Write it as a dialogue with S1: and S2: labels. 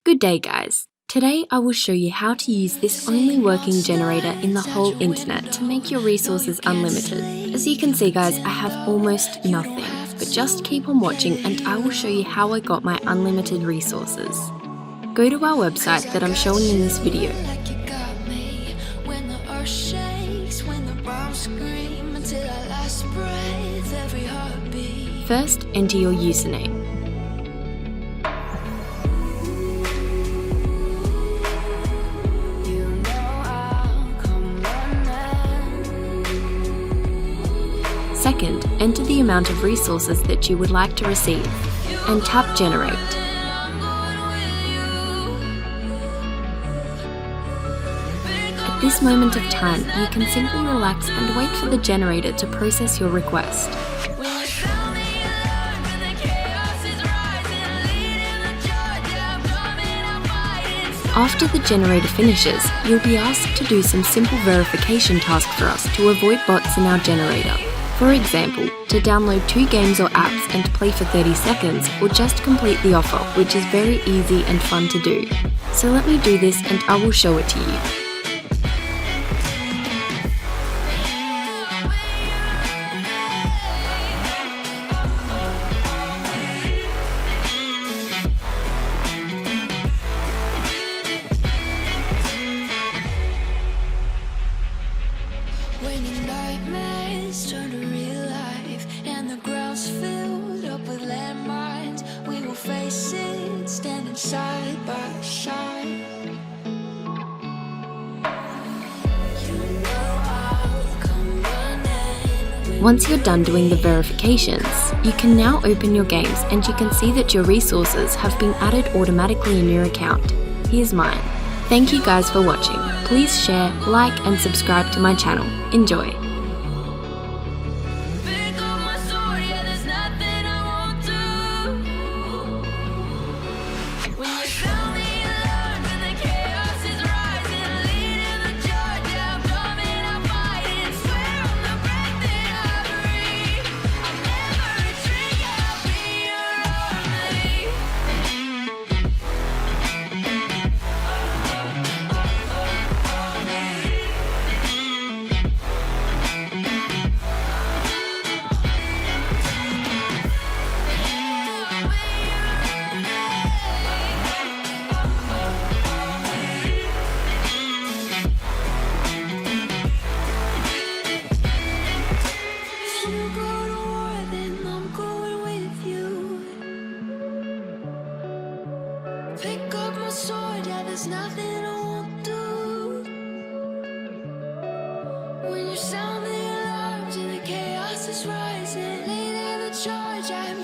S1: Good day, guys. Today I will show you how to use this only working generator in the whole internet to make your resources unlimited. As you can see, guys, I have almost nothing, but just keep on watching and I will show you how I got my unlimited resources. Go to our website that I'm showing in this video. First, enter your username. Second, enter the amount of resources that you would like to receive, and tap Generate. At this moment of time, you can simply relax and wait for the generator to process your request. After the generator finishes, you'll be asked to do some simple verification tasks for us to avoid bots in our generator. For example, to download 2 games or apps and play for 30 seconds, or just complete the offer, which is very easy and fun to do. So let me do this and I will show it to you.
S2: When your nightmares turn to real life and the ground's filled up with landmines, we will face it standing side by side. You know I'll come running.
S1: Once you're done doing the verifications, you can now open your games and you can see that your resources have been added automatically in your account. Here's mine. Thank you guys for watching. Please share, like and subscribe to my channel. Enjoy!
S2: Pick up my sword, yeah, there's nothing I won't do. When you sound the alarm and the chaos is rising, leading the charge, yeah, I'm coming, I'm fighting. Swear on the breath that I breathe, I'll never retreat, yeah, I'll be your army. If you go to war, then I'm going with you. Pick up my sword, yeah, there's nothing I won't do. When you sound the alarms and the chaos is rising, leading the charge, I'm